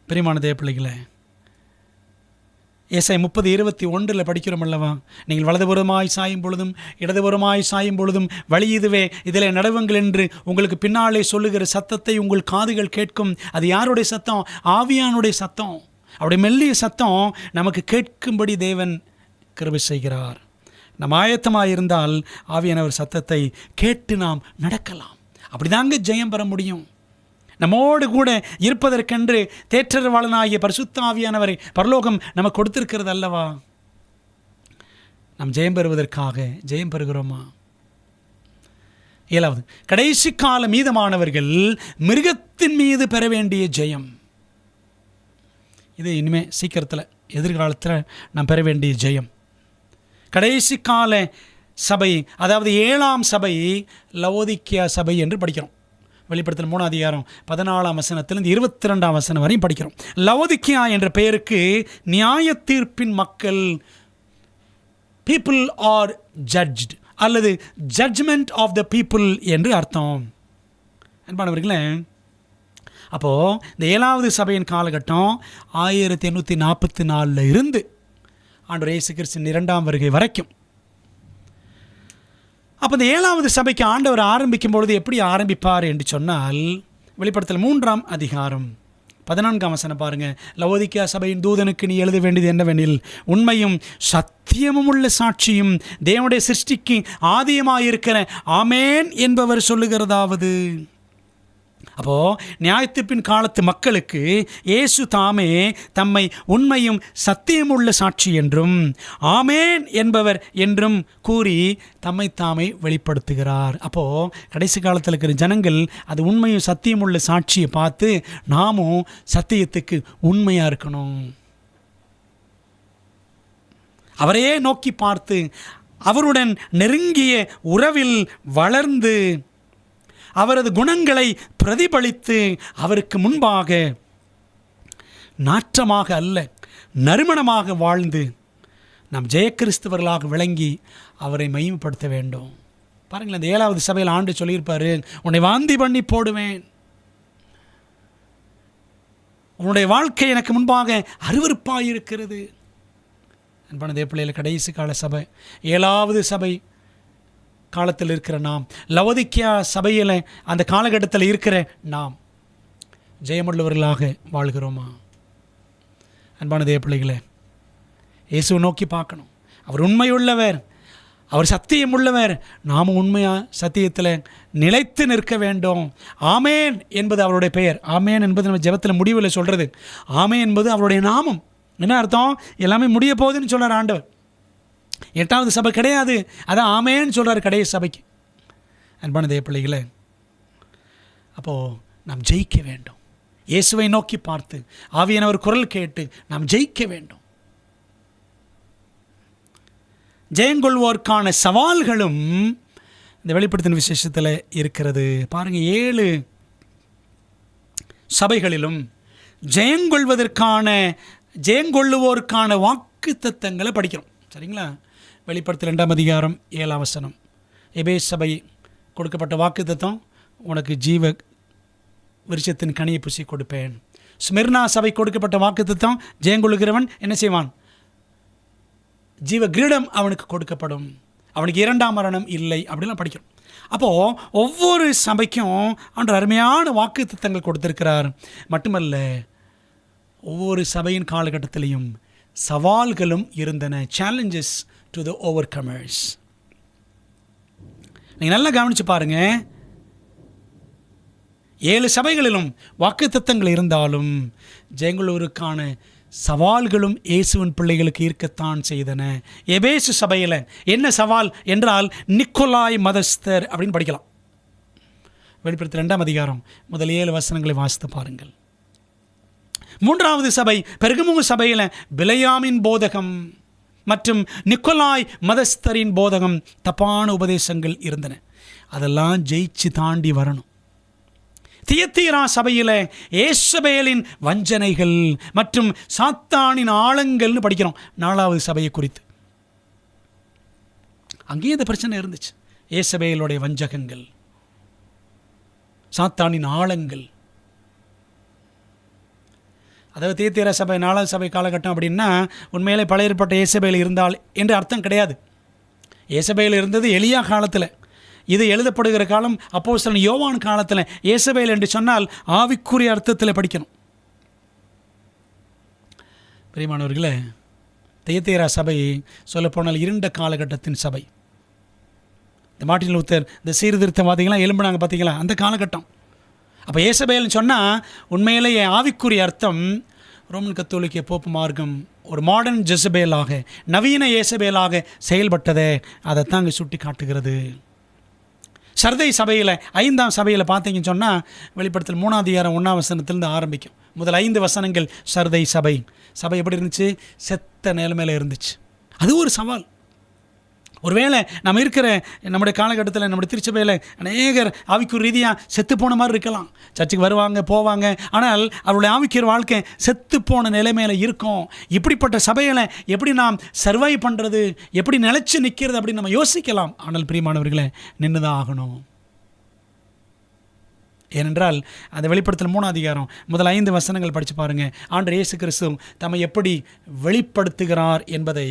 பிரியமான தேவ பிள்ளைகளே, ஏசாயா 30:21 படிக்கிறோம் அல்லவா? நீங்கள் வலதுபுறமாய் சாயும் பொழுதும் இடதுபுறமாய் சாயும் பொழுதும் வழி இதுவே, இதில் நடவுங்கள் என்று உங்களுக்கு பின்னாலே சொல்லுகிற சத்தத்தை உங்கள் காதுகள் கேட்கும். அது யாருடைய சத்தம்? ஆவியானுடைய சத்தம். அவருடைய மெல்லிய சத்தம் நமக்கு கேட்கும்படி தேவன் கிருபை செய்கிறார். நம் ஆயத்தமாக இருந்தால் ஆவியானவர் சத்தத்தை கேட்டு நாம் நடக்கலாம். அப்படிதாங்க ஜெயம் பெற முடியும். நம்மோடு கூட இருப்பதற்கென்று தேற்றரவாளனாகிய பரிசுத்த ஆவியானவரை பரலோகம் நமக்கு கொடுத்திருக்கிறது அல்லவா? நாம் ஜெயம் பெறுவதற்காக ஜெயம் பெறுகிறோமா? 7வது, கடைசி கால மீதமானவர்கள் மிருகத்தின் மீது பெற வேண்டிய ஜெயம். இது இனிமேல் சீக்கிரத்தில் எதிர்காலத்தில் நாம் பெற வேண்டிய ஜெயம். கடைசி கால சபை, அதாவது 7ஆம் சபை லவோதிக்கியா சபை என்று படிக்கிறோம். வெளிப்படுத்தல் 3:14 22 வரையும் படிக்கிறோம். லவோதிக்கியா என்ற பெயருக்கு நியாய தீர்ப்பின் மக்கள், பீப்புள் ஆர் ஜட்ஜ்ட் அல்லது ஜட்ஜ்மெண்ட் ஆஃப் த பீப்புள் என்று அர்த்தம். அன்பானவர்களே, அப்போது இந்த 7வது சபையின் காலகட்டம் 1844 இருந்து ஆண்டவர் இயேசு கிறிஸ்துவின் 2ஆம் வருகை வரைக்கும். அப்போ இந்த 7வது சபைக்கு ஆண்டவர் ஆரம்பிக்கும் பொழுது எப்படி ஆரம்பிப்பார் என்று சொன்னால், வெளிப்படுத்தல் 3:14 பாருங்கள். லவோதிக்கியா சபையின் தூதனுக்கு நீ எழுத வேண்டியது என்னவெனில், உண்மையும் சத்தியமும் உள்ள சாட்சியும் தேவனுடைய சிருஷ்டிக்கு ஆதியமாயிருக்கிற ஆமேன் என்பவர் சொல்லுகிறதாவது. அப்போது நியாயத்தீர்ப்பின் காலத்து மக்களுக்கு இயேசு தாமே தம்மை உண்மையும் சத்தியமுள்ள சாட்சி என்றும் ஆமேன் என்பவர் என்றும் கூறி தம்மை தாமே வெளிப்படுத்துகிறார். அப்போது கடைசி காலத்தில் இருக்கிற ஜனங்கள் அது உண்மையும் சத்தியமுள்ள சாட்சியை பார்த்து நாமும் சத்தியத்துக்கு உண்மையாக இருக்கணும். அவரையே நோக்கி பார்த்து அவருடன் நெருங்கிய உறவில் வளர்ந்து அவரது குணங்களை பிரதிபலித்து அவருக்கு முன்பாக நாற்றமாக அல்ல நறுமணமாக வாழ்ந்து நாம் ஜெயக்கிறிஸ்தவர்களாக விளங்கி அவரை மகிமைப்படுத்த வேண்டும். பாருங்களேன், இந்த 7வது சபையில் ஆண்டு சொல்லியிருப்பார், உன்னை வாந்தி பண்ணி போடுவேன், உன்னுடைய வாழ்க்கை எனக்கு முன்பாக அருவருப்பாக இருக்கிறது. அன்பான தேவ பிள்ளைகள், கடைசி கால சபை 7வது சபை காலத்தில் இருக்கிற நாம், லவோதிக்கியா சபையில் அந்த காலகட்டத்தில் இருக்கிற நாம் ஜெயமுள்ளவர்களாக வாழ்கிறோமா? அன்பான தேவ பிள்ளைகளே, இயேசுவை நோக்கி பார்க்கணும். அவர் உண்மையுள்ளவர், அவர் சத்தியம் உள்ளவர். நாம் உண்மையாக சத்தியத்தில் நிலைத்து நிற்க வேண்டும். ஆமேன் என்பது அவருடைய பெயர். ஆமேன் என்பது நம்ம ஜெபத்தில் முடிவில் சொல்கிறது. ஆமேன் என்பது அவருடைய நாமம். என்ன அர்த்தம்? எல்லாமே முடிய போகுதுன்னு சொல்கிறார் ஆண்டவர். 8வது சபை கிடையாது, அதான் ஆமேன்னு சொல்கிறார் கடைசி சபைக்கு. அன்பான தேவ பிள்ளைகளே, அப்போது நாம் ஜெயிக்க வேண்டும். இயேசுவை நோக்கி பார்த்து ஆவியானவர் குரல் கேட்டு நாம் ஜெயிக்க வேண்டும். ஜெயங்கொள்வோருக்கான சவால்களும் இந்த வெளிப்படுத்தின விசேஷத்தில் இருக்கிறது. பாருங்கள், 7 சபைகளிலும் ஜெயங்கொள்ளுவோருக்கான வாக்குத்தத்தங்களை படிக்கிறோம். சரிங்களா? வெளிப்படுத்தல் 2ஆம் அதிகாரம் 7ஆம் வசனம், எபேசு சபை கொடுக்கப்பட்ட வாக்குத்தத்தம், உனக்கு ஜீவ விருட்சத்தின் கனியை புசி கொடுப்பேன். ஸ்மிர்னா சபை கொடுக்கப்பட்ட வாக்குத்தத்தம், ஜெயங்கொள்ளுகிறவன் என்ன செய்வான்? ஜீவ கிரீடம் அவனுக்கு கொடுக்கப்படும், அவனுக்கு 2ஆம் மரணம் இல்லை, அப்படிலாம் படிக்கிறோம். அப்போது ஒவ்வொரு சபைக்கும் ஆண்டவர் அருமையான வாக்குத்தத்தங்கள் கொடுத்திருக்கிறார். மட்டுமல்ல, ஒவ்வொரு சபையின் காலகட்டத்திலையும் சவால்களும் இருந்தன. Challenges to the ஓவர்கமர்ஸ். நீங்கள் நல்லா கவனித்து பாருங்கள், 7 சபைகளிலும் வாக்குத்தத்தங்கள் இருந்தாலும் ஜெயங்கொள்ளுவோருக்கான சவால்களும் இயேசுவின் பிள்ளைகளுக்கு இருக்கத்தான் செய்தன. எபேசு சபையில் என்ன சவால் என்றால் நிக்கோலாய் மதஸ்தர் அப்படின்னு படிக்கலாம். வெளிப்படுத்தல் 2ஆம் அதிகாரம் முதல் 7 வசனங்களை வாசித்து பாருங்கள். 3வது சபை பெர்கமு சபையில் பிலேயாமின் போதகம் மற்றும் நிக்கோலாய் மதஸ்தரின் போதகம், தப்பான உபதேசங்கள் இருந்தன. அதெல்லாம் ஜெயிச்சு தாண்டி வரணும். தியத்தீரா சபையில் ஏசபேலின் வஞ்சனைகள் மற்றும் சாத்தானின் ஆழங்கள்னு படிக்கிறோம் 4வது சபையை குறித்து. அங்கேயே இந்த பிரச்சனை இருந்துச்சு. ஏசபேலுடைய வஞ்சகங்கள், சாத்தானின் ஆழங்கள். அதாவது தியத்தீரா சபை 4வது சபை காலகட்டம் அப்படின்னா உண்மையிலே பழைய ஏற்பட்ட ஏசபேல் இருந்தால் என்று அர்த்தம் கிடையாது. ஏசபேல் இருந்தது எலியா காலத்தில். இது எழுதப்படுகிற காலம் அப்போஸ்தலன் யோவான் காலத்தில். ஏசபேல் என்று சொன்னால் ஆவிக்குரிய அர்த்தத்தில் படிக்கணும். பிரியமானவர்களே, தியத்தீரா சபை சொல்லப்போனால் இருண்ட காலகட்டத்தின் சபை. இந்த மார்ட்டின் லூத்தர், இந்த சீர்திருத்தவாதிகளாம் எழும்பினாங்க பார்த்தீங்களா, அந்த காலகட்டம். அப்போ ஏசபேல்னு சொன்னால் உண்மையிலேயே ஆவிக்குரிய அர்த்தம் ரோமன் கத்தோலிக்க போப்பு மார்க்கம் ஒரு மாடர்ன் ஜெசபேலாக, நவீன ஏசபேலாக செயல்பட்டதை அதைத்தான் அங்கே சுட்டி காட்டுகிறது. சர்தை சபையில் 5ஆம் சபையில் பார்த்தீங்கன்னு சொன்னால் வெளிப்படுத்தல் 3ஆம் அதிகாரம் 1ஆம் வசனத்திலிருந்து ஆரம்பிக்கும். முதல் 5 வசனங்கள் சர்தை சபை எப்படி இருந்துச்சு? செத்த நிலைமையில் இருந்துச்சு. அது ஒரு சவால். ஒருவேளை நம்ம இருக்கிற நம்முடைய காலகட்டத்தில் நம்முடைய திருச்சபையில் அநேகர் ஆவிக்குரிய ரீதியாக செத்து போன மாதிரி இருக்கலாம். சர்ச்சுக்கு வருவாங்க, போவாங்க, ஆனால் அவருடைய ஆவிக்குரிய வாழ்க்கை செத்து போன நிலைமையில் இருக்கும். இப்படிப்பட்ட சபையில் எப்படி நாம் சர்வை பண்ணுறது, எப்படி நிலைச்சு நிற்கிறது அப்படின்னு நம்ம யோசிக்கலாம். ஆனால் பிரியமானவர்களை, நின்று தான் ஆகணும். ஏனென்றால் அந்த வெளிப்படுத்தல் 3ஆம் அதிகாரம் முதல் 5 வசனங்கள் படித்து பாருங்கள். ஆண்டவர் இயேசு கிறிஸ்து தம்மை எப்படி வெளிப்படுத்துகிறார் என்பதை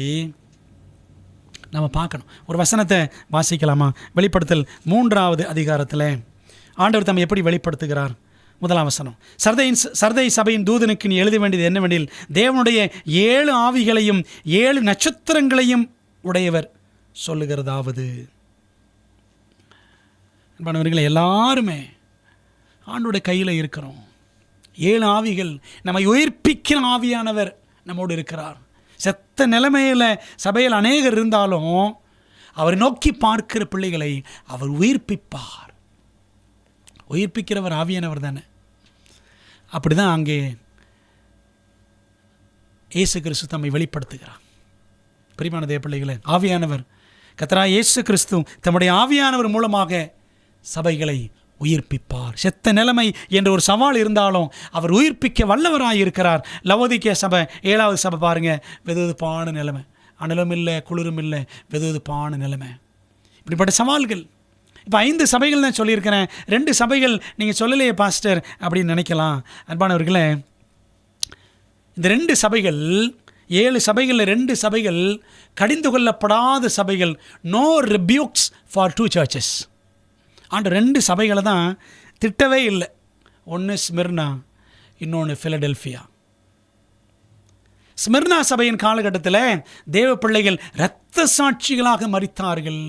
நம்ம பார்க்கணும். ஒரு வசனத்தை வாசிக்கலாமா? வெளிப்படுத்தல் 3ஆவது அதிகாரத்தில் ஆண்டவர் தம்மை எப்படி வெளிப்படுத்துகிறார்? 1ஆம் வசனம், சர்தை சபையின் தூதனுக்கு நீ எழுத வேண்டியது என்னவெனில், தேவனுடைய 7 ஆவிகளையும் 7 நட்சத்திரங்களையும் உடையவர் சொல்லுகிறதாவது. அன்பானவர்களே, எல்லாருமே ஆண்டோடைய கையில் இருக்கிறோம். 7 ஆவிகள், நம்மை உயிர்ப்பிக்கிற ஆவியானவர் நம்மோடு இருக்கிறார். செத்த நிலைமையில் சபையில் அநேகர் இருந்தாலும் அவர் நோக்கி பார்க்கிற பிள்ளைகளை அவர் உயிர்ப்பிப்பார். உயிர்ப்பிக்கிறவர் ஆவியானவர் தானே. அப்படி தான் அங்கே இயேசு கிறிஸ்து தம்மை வெளிப்படுத்துகிறார். பிரியமான தேவ பிள்ளைகளே, ஆவியானவர் கர்த்தராகிய இயேசு கிறிஸ்து தம்முடைய ஆவியானவர் மூலமாக சபைகளை உயிர்ப்பிப்பார். செத்த நிலைமை என்ற ஒரு சவால் இருந்தாலும் அவர் உயிர்ப்பிக்க வல்லவராக இருக்கிறார். லவோதிக்கேயா சபை 7வது சபை பாருங்கள், வெதுவெதுப்பான நிலைமை, அனலும் இல்லை குளிரும் இல்லை, வெதுவெதுப்பான நிலைமை. இப்படிப்பட்ட சவால்கள். இப்போ 5 சபைகள் தான் சொல்லியிருக்கிறேன். 2 சபைகள் நீங்கள் சொல்லலையே பாஸ்டர் அப்படின்னு நினைக்கலாம். அன்பானவர்களே, இந்த 2 சபைகள், 7 சபைகளில் 2 சபைகள் கடிந்து கொள்ளப்படாத சபைகள். No rebukes for 2 churches. ஆண்டு 2 சபைகளை தான் திட்டவே இல்லை. ஒன்று ஸ்மிர்னா, இன்னொன்று ஃபிலடெல்ஃபியா. ஸ்மிர்னா சபையின் காலகட்டத்தில் தேவ பிள்ளைகள் இரத்த சாட்சிகளாக மரித்தார்கள்.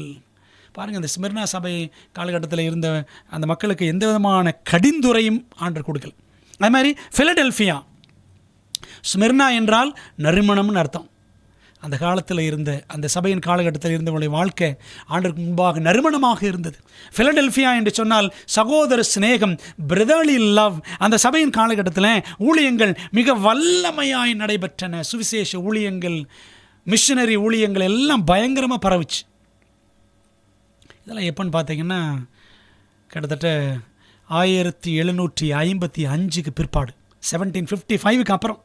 பாருங்கள், இந்த ஸ்மிர்னா சபை காலகட்டத்தில் இருந்த அந்த மக்களுக்கு எந்த விதமான கடிந்துரையும் ஆண்டவர் கொடுக்கல. அது மாதிரி ஃபிலடெல்ஃபியா, ஸ்மிர்னா என்றால் நறுமணம்னு அர்த்தம். அந்த காலத்தில் இருந்த, அந்த சபையின் காலகட்டத்தில் இருந்தவங்களுடைய வாழ்க்கை ஆண்டவருக்கு முன்பாக நறுமணமாக இருந்தது. பிலடெல்பியா என்று சொன்னால் சகோதர சிநேகம், பிரதர்லி லவ். அந்த சபையின் காலகட்டத்தில் ஊழியங்கள் மிக வல்லமையாய் நடைபெற்றன. சுவிசேஷ ஊழியங்கள், மிஷனரி ஊழியங்கள் எல்லாம் பயங்கரமாக பரவுச்சு. இதெல்லாம் எப்போன்னு பார்த்தீங்கன்னா கிட்டத்தட்ட 1755 பிற்பாடு, 1755 அப்புறம்.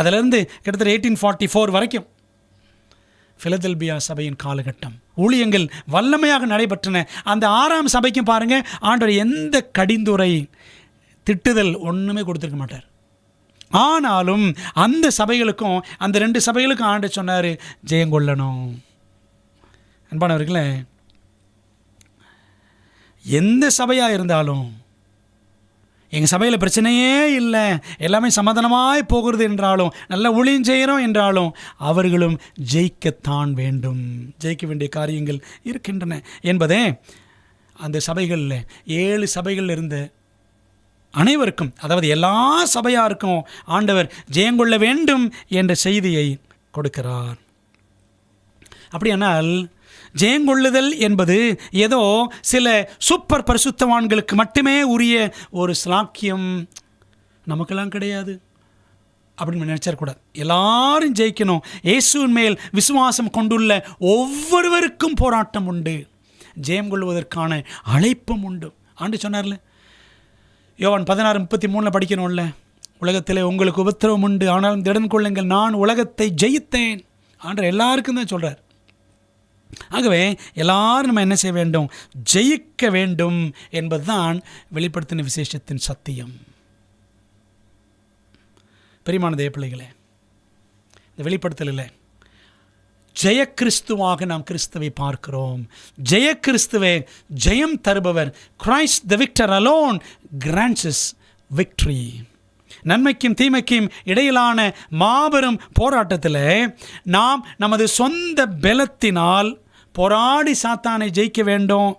அதிலிருந்து கிட்டத்தட்ட 1844 வரைக்கும் பிலதெல்பியா சபையின் காலகட்டம். ஊழியங்கள் வல்லமையாக நடைபெற்றன. அந்த 6ஆம் சபைக்கும் பாருங்கள், ஆண்டவர் எந்த கடிந்துரை, திட்டுதல் ஒன்றுமே கொடுத்துருக்க மாட்டார். ஆனாலும் அந்த சபைகளுக்கும், அந்த 2 சபைகளுக்கும் ஆண்டவர் சொன்னார், ஜெயங்கொள்ளணும். அன்பானவர்களே, எந்த சபையாக இருந்தாலும், எங்கள் சபையில் பிரச்சனையே இல்லை, எல்லாமே சமாதானமாய் போகிறது என்றாலும், நல்ல ஊழியம் செய்கிறோம் என்றாலும், அவர்களும் ஜெயிக்கத்தான் வேண்டும். ஜெயிக்க வேண்டிய காரியங்கள் இருக்கின்றன என்பதே அந்த சபைகளில் 7 சபைகள் இருந்த அனைவருக்கும், அதாவது எல்லா சபையாருக்கும் ஆண்டவர் ஜெயங்கொள்ள வேண்டும் என்ற செய்தியை கொடுக்கிறார். அப்படியானால் ஜெயங்கொள்ளுதல் என்பது ஏதோ சில சூப்பர் பரிசுத்தவான்களுக்கு மட்டுமே உரிய ஒரு ஸ்லாக்கியம், நமக்கெல்லாம் கிடையாது அப்படின்னு நினச்சிடக்கூடாது. எல்லாரும் ஜெயிக்கணும். இயேசுவின் மேல் விசுவாசம் கொண்டுள்ள ஒவ்வொருவருக்கும் போராட்டம் உண்டு, ஜெயம் கொள்வதற்கான அழைப்பும் உண்டு. ஆண்டு சொன்னார்ல, யோவான் 16:33 படிக்கணும்ல, உலகத்திலே உங்களுக்கு உபத்திரவம் உண்டு, ஆனாலும் திடன் கொள்ளுங்கள், நான் உலகத்தை ஜெயித்தேன். ஆண்டவர் எல்லாருக்கும் தான் சொல்கிறார். ஆகவே எல்லாரும் நம்ம என்ன செய்ய வேண்டும்? ஜெயிக்க வேண்டும் என்பதுதான் வெளிப்படுத்தின விசேஷத்தின் சத்தியம். பிரியமான தேவ பிள்ளைகளே, இந்த வெளிப்படுத்தலில் ஜெய கிறிஸ்துவாக நாம் கிறிஸ்துவை பார்க்கிறோம். ஜெய கிறிஸ்துவே ஜெயம் தருபவர். Christ the victor alone grants us victory. நன்மைக்கும் தீமைக்கும் இடையிலான மாபெரும் போராட்டத்தில் நாம் நமது சொந்த பலத்தினால் போராடி சாத்தானை ஜெயிக்க வேண்டும்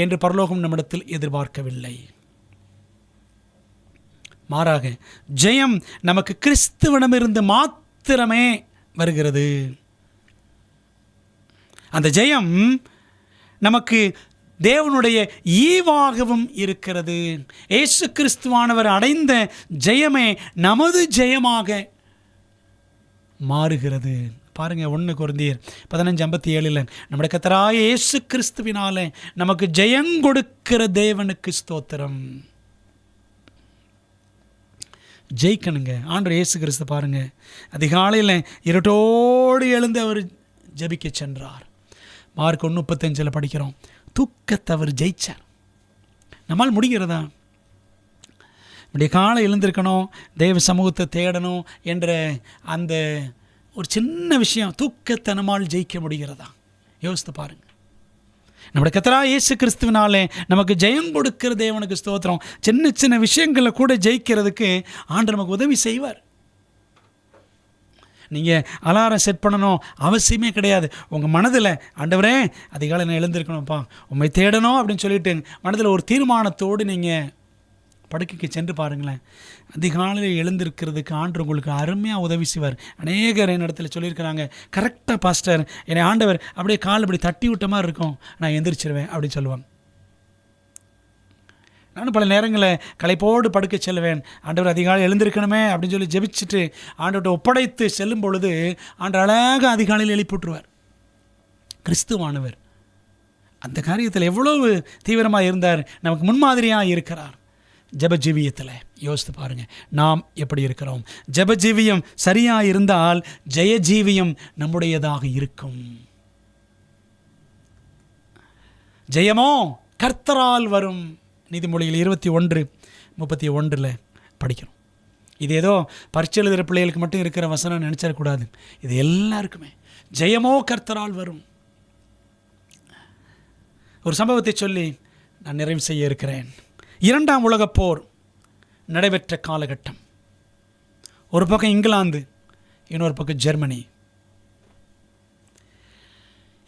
என்று பரலோகம் நம்மிடத்தில் எதிர்பார்க்கவில்லை. மாறாக ஜெயம் நமக்கு கிறிஸ்துவிடமிருந்து மாத்திரமே வருகிறது. அந்த ஜெயம் நமக்கு தேவனுடைய ஈவாகவும் இருக்கிறது. இயேசு கிறிஸ்துவானவர் அடைந்த ஜெயமே நமது ஜெயமாக மாறுகிறது. பாருங்க, 1 கொரிந்தியர் 15:57 நம்முடைய கர்த்தராகிய இயேசு கிறிஸ்துவினாலே நமக்கு ஜெயங்கொடுக்கிற தேவனுக்கு ஸ்தோத்திரம். ஜெயிக்கணுங்க. ஆண்டவர் இயேசு கிறிஸ்து பாருங்க, அதிகாலையில் இருட்டோடு எழுந்து அவர் ஜெபிக்க சென்றார். மார்க் 1:35 படிக்கிறோம், தூக்கத்தை அவர் ஜெயிச்சார். நம்மால் முடிகிறதா? இப்படி காலை எழுந்திருக்கணும், தெய்வ சமூகத்தை தேடணும் என்ற அந்த ஒரு சின்ன விஷயம், தூக்கத்தை நம்மால் ஜெயிக்க முடிகிறதா? யோசித்து பாருங்கள். நம்முடைய கர்த்தராகிய இயேசு கிறிஸ்துவினாலே நமக்கு ஜெயம் கொடுக்கிற தேவனுக்கு ஸ்தோத்திரம். சின்ன சின்ன விஷயங்களை கூட ஜெயிக்கிறதுக்கு ஆண்டவர் நமக்கு உதவி செய்வார். நீங்கள் அலாரம் செட் பண்ணணும் அவசியமே கிடையாது. உங்கள் மனதில், ஆண்டவரே அதிகாலை நான் எழுந்திருக்கணும்ப்பா, உண்மை தேடணும் அப்படின்னு சொல்லிட்டு மனதில் ஒரு தீர்மானத்தோடு நீங்கள் படுக்கைக்கு சென்று பாருங்களேன். அதிகாலையில் எழுந்திருக்கிறதுக்கு ஆண்டவர் உங்களுக்கு அருமையாக உதவி செய்வார். அநேகர் என் இடத்துல சொல்லியிருக்கிறாங்க, கரெக்டாக பாஸ்டர் என்னை ஆண்டவர் அப்படியே கால் இப்படி தட்டி விட்ட மாதிரி இருக்கும், நான் எந்திரிச்சிருவேன் அப்படின்னு சொல்லுவாங்க. நானும் பல நேரங்களில் களைப்போடு படுக்க செல்வேன். ஆண்டவர் அதிகாலை எழுந்திருக்கணுமே அப்படின்னு சொல்லி ஜெபிச்சுட்டு ஆண்டவர்கிட்ட ஒப்படைத்து செல்லும் பொழுது ஆண்டவர் அழகாக அதிகாலையில் எழுப்பிவிட்டுருவார். கிறிஸ்துவானவர் அந்த காரியத்தில் எவ்வளவு தீவிரமாக இருந்தார், நமக்கு முன்மாதிரியாக இருக்கிறார். ஜெபஜீவியத்தில் யோசித்து பாருங்கள், நாம் எப்படி இருக்கிறோம்? ஜெபஜீவியம் சரியாக இருந்தால் ஜெயஜீவியம் நம்முடையதாக இருக்கும். ஜெயமோ கர்த்தரால் வரும். நீதிமொழிகள் 21:31 படிக்கிறோம். இது ஏதோ பரீட்சை எழுதுகிற பிள்ளைகளுக்கு மட்டும் இருக்கிற வசனம் நினச்சிடக்கூடாது. இது எல்லாருக்குமே ஜெயமோ கர்த்தரால் வரும். ஒரு சம்பவத்தை சொல்லி நான் நிறைவு செய்ய இருக்கிறேன். 2ஆம் உலகப் போர் நடைபெற்ற காலகட்டம். ஒரு பக்கம் இங்கிலாந்து, இன்னொரு பக்கம் ஜெர்மனி.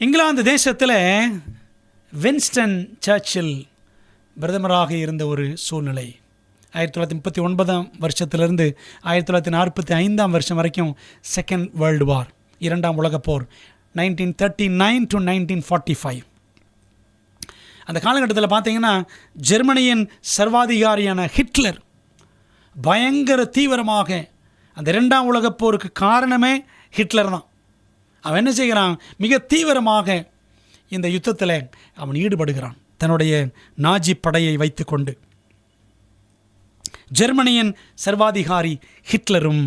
இங்கிலாந்து தேசத்தில் வின்ஸ்டன் சர்ச்சில் பிரதமராக இருந்த ஒரு சூழ்நிலை. 1939 வருஷத்திலிருந்து 1945 வருஷம் வரைக்கும் செகண்ட் வேர்ல்டு வார். இரண்டாம் உலகப்போர் 1939 to 1945. அந்த காலகட்டத்தில் பார்த்தீங்கன்னா ஜெர்மனியின் சர்வாதிகாரியான ஹிட்லர் பயங்கர தீவிரமாக, அந்த இரண்டாம் உலகப்போருக்கு காரணமே ஹிட்லர் தான். அவன் என்ன செய்கிறான்? மிக தீவிரமாக இந்த யுத்தத்தில் அவன் ஈடுபடுகிறான் தன்னுடைய நாஜி படையை வைத்துக்கொண்டு. ஜெர்மனியின் சர்வாதிகாரி ஹிட்லரும்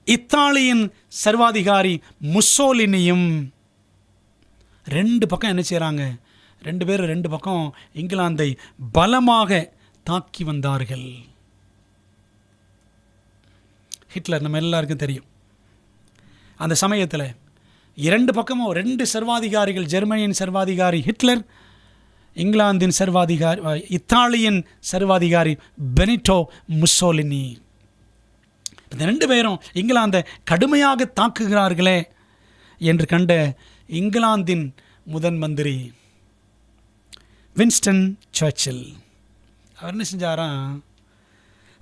இத்தாலியின் சர்வாதிகாரி முசோலினியும் ரெண்டு பக்கம் என்ன செய்கிறாங்க? ரெண்டு பேரும் ரெண்டு பக்கம் இங்கிலாந்தை பலமாக தாக்கி வந்தார்கள். ஹிட்லர் நம்ம எல்லாருக்கும் தெரியும். அந்த சமயத்தில் இரண்டு பக்கமும் ரெண்டு சர்வாதிகாரிகள், ஜெர்மனியின் சர்வாதிகாரி ஹிட்லர், இங்கிலாந்தின் சர்வாதிகாரி, இத்தாலியின் சர்வாதிகாரி பெனிட்டோ முசோலினி. இந்த ரெண்டு பேரும் இங்கிலாந்தை கடுமையாக தாக்குகிறார்களே என்று கண்ட இங்கிலாந்தின் முதன் மந்திரி வின்ஸ்டன் சர்ச்சில் அவர் என்ன செஞ்சாராம்?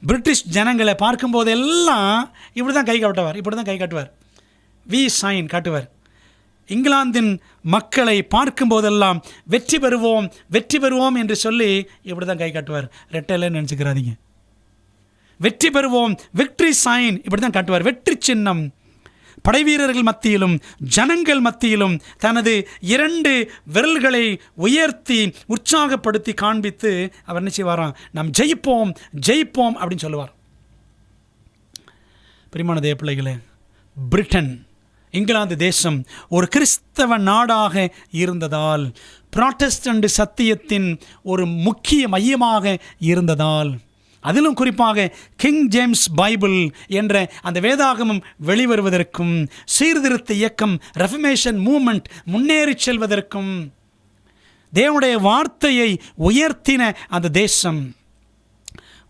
பிரிட்டிஷ் ஜனங்களை பார்க்கும்போதெல்லாம் இப்படி தான் கை காட்டுவார், இப்படி தான் கை காட்டுவார், வி சைன் காட்டுவார். இங்கிலாந்தின் மக்களை பார்க்கும்போதெல்லாம் வெற்றி பெறுவோம் வெற்றி பெறுவோம் என்று சொல்லி இப்படி தான் கை காட்டுவார். ரெட்டையில நினச்சிக்கிறாதீங்க. வெற்றி பெறுவோம், விக்ட்ரி சைன் இப்படி தான் காட்டுவார். வெற்றி சின்னம். படைவீரர்கள் மத்தியிலும் ஜனங்கள் மத்தியிலும் தனது இரண்டு விரல்களை உயர்த்தி உற்சாகப்படுத்தி காண்பித்து அவர் என்ன செய்வாராம்? நாம் ஜெயிப்போம் ஜெயிப்போம் அப்படின்னு சொல்லுவார். பிரியமான தேவ பிள்ளைகளே, பிரிட்டன், இங்கிலாந்து தேசம் ஒரு கிறிஸ்தவ நாடாக இருந்ததால், புராட்டஸ்டன்ட் சத்தியத்தின் ஒரு முக்கிய மையமாக இருந்ததால், அதிலும் குறிப்பாக கிங் ஜேம்ஸ் பைபிள் என்ற அந்த வேதாகமம் வெளிவருவதற்கும், சீர்திருத்த இயக்கம் ரெஃபர்மேஷன் மூவ்மெண்ட் முன்னேறி செல்வதற்கும், தேவனுடைய வார்த்தையை உயர்த்தின அந்த தேசம்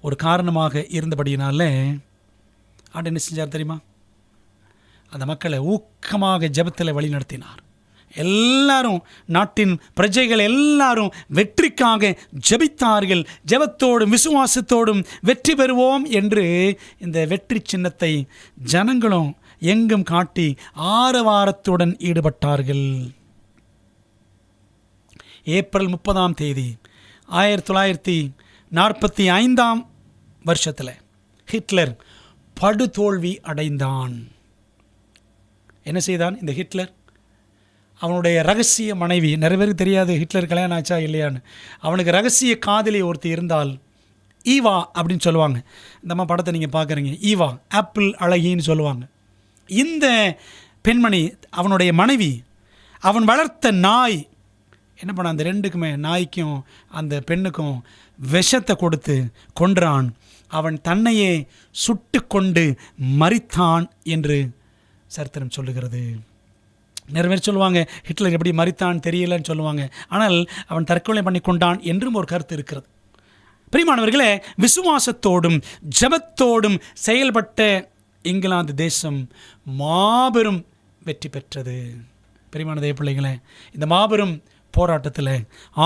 ஒரு காரணமாக இருந்தபடியினால ஆண்டு என்ன செஞ்சார் தெரியுமா? அந்த மக்களை ஊக்கமாக ஜெபத்தில் வழி நடத்தினார். எல்லாரும், நாட்டின் பிரஜைகள் எல்லாரும் வெற்றிக்காக ஜெபித்தார்கள். ஜெபத்தோடும் விசுவாசத்தோடும் வெற்றி பெறுவோம் என்று இந்த வெற்றி சின்னத்தை ஜனங்களும் எங்கும் காட்டி ஆரவாரத்துடன் ஈடுபட்டார்கள். ஏப்ரல் 30 1945 வருஷத்தில் ஹிட்லர் படுதோல்வி அடைந்தான். என்ன செய்தான் இந்த ஹிட்லர்? அவனுடைய ரகசிய மனைவி, நிறைய பேருக்கு தெரியாது ஹிட்லர் கல்யாணம் ஆச்சா இல்லையான்னு. அவனுக்கு ரகசிய காதலி ஒருத்தி இருந்தால், ஈவா அப்படின்னு சொல்லுவாங்க. இந்த படத்தை நீங்கள் பார்க்குறீங்க, ஈவா ஆப்பிள் அழகின்னு சொல்லுவாங்க. இந்த பெண்மணி அவனுடைய மனைவி. அவன் வளர்த்த நாய் என்ன பண்ண? அந்த ரெண்டுக்குமே, நாய்க்கும் அந்த பெண்ணுக்கும் விஷத்தை கொடுத்து கொன்றான். அவன் தன்னையே சுட்டு கொண்டு மரித்தான் என்று சரித்திரம் சொல்லுகிறது. நிறைய பேர் சொல்லுவாங்க ஹிட்லர் எப்படி மரித்தான் தெரியலன்னு சொல்லுவாங்க. ஆனால் அவன் தற்கொலை பண்ணி கொண்டான் என்றும் ஒரு கருத்து இருக்கிறது. பிரியமானவர்களே, விசுவாசத்தோடும் ஜெபத்தோடும் செயல்பட்ட இங்கிலாந்து தேசம் மாபெரும் வெற்றி பெற்றது. பிரியமான தேவ பிள்ளைகளே, இந்த மாபெரும் போராட்டத்தில்,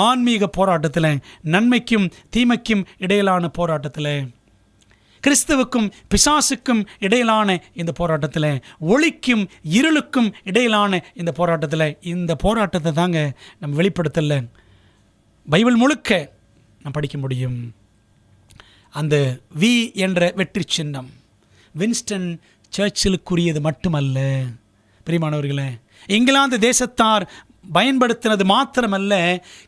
ஆன்மீக போராட்டத்தில், நன்மைக்கும் தீமைக்கும் இடையிலான போராட்டத்தில், கிறிஸ்துவுக்கும் பிசாசுக்கும் இடையிலான இந்த போராட்டத்தில், ஒளிக்கும் இருளுக்கும் இடையிலான இந்த போராட்டத்தில், இந்த போராட்டத்தை தாங்க நம்ம வெளிப்படுத்தல பைபிள் முழுக்க நாம் படிக்க முடியும். அந்த வி என்ற வெற்றி சின்னம் வின்ஸ்டன் சர்ச்சிலுக்குரியது மட்டுமல்ல. பிரியமானவர்களே, இங்கிலாந்து தேசத்தார் பயன்படுத்தினது மாத்திரமல்ல,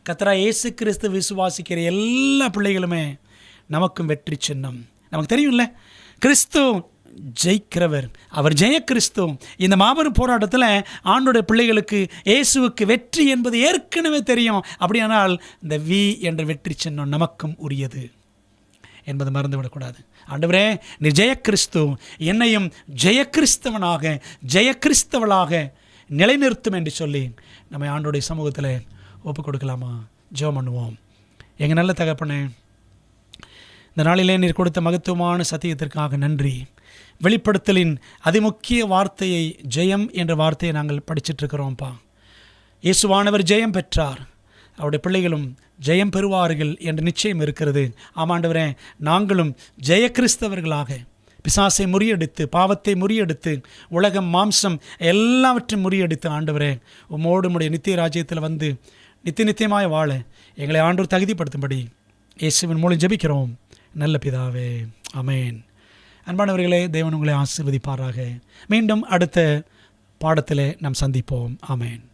கர்த்தராகிய இயேசு கிறிஸ்து விசுவாசிக்கிற எல்லா பிள்ளைகளுமே நமக்கும் வெற்றி சின்னம். நமக்கு தெரியும்ல, கிறிஸ்து ஜெயிக்கிறவர், அவர் ஜெய கிறிஸ்து. இந்த மாபெரும் போராட்டத்தில் ஆண்டோடைய பிள்ளைகளுக்கு இயேசுவுக்கு வெற்றி என்பது ஏற்கனவே தெரியும். அப்படியானால் இந்த வி என்ற வெற்றி சின்னம் நமக்கும் உரியது என்பதை மறந்துவிடக்கூடாது. ஆண்டவரே, நீ ஜெய கிறிஸ்து, என்னையும் ஜெய கிறிஸ்தவனாக ஜெய கிறிஸ்தவளாக நிலைநிறுத்தும் என்று சொல்லி நம்ம ஆண்டோடைய சமூகத்தில் ஒப்புக் கொடுக்கலாமா? ஜெபம் பண்ணுவோம். எங்கள் நல்ல தகப்பனே, இந்த நாளிலே நீர் கொடுத்த மகத்துவமான சத்தியத்திற்காக நன்றி. வெளிப்படுத்தலின் அதிமுக்கிய வார்த்தையை, ஜெயம் என்ற வார்த்தையை நாங்கள் படிச்சிட்ருக்கிறோம்ப்பா. இயேசுவானவர் ஜெயம் பெற்றார், அவருடைய பிள்ளைகளும் ஜெயம் பெறுவார்கள் என்ற நிச்சயம் இருக்கிறது. ஆமாண்டவரே, நாங்களும் ஜெய கிறிஸ்தவர்களாக பிசாசை முறியடித்து, பாவத்தை முறியடித்து, உலகம், மாம்சம் எல்லாவற்றையும் முறியடித்து ஆண்டவரே உம்மோடு உம்முடைய நித்திய ராஜ்யத்தில் வந்து நித்தியமாய் வாழ எங்களை ஆண்டவர் தகுதிப்படுத்தும்படி இயேசுவின் மூலம் ஜெபிக்கிறோம் நல்ல பிதாவே, ஆமென். அன்பானவர்களே, தேவன் உங்களை ஆசீர்வதிப்பாராக. மீண்டும் அடுத்த பாடத்திலே நாம் சந்திப்போம். ஆமென்.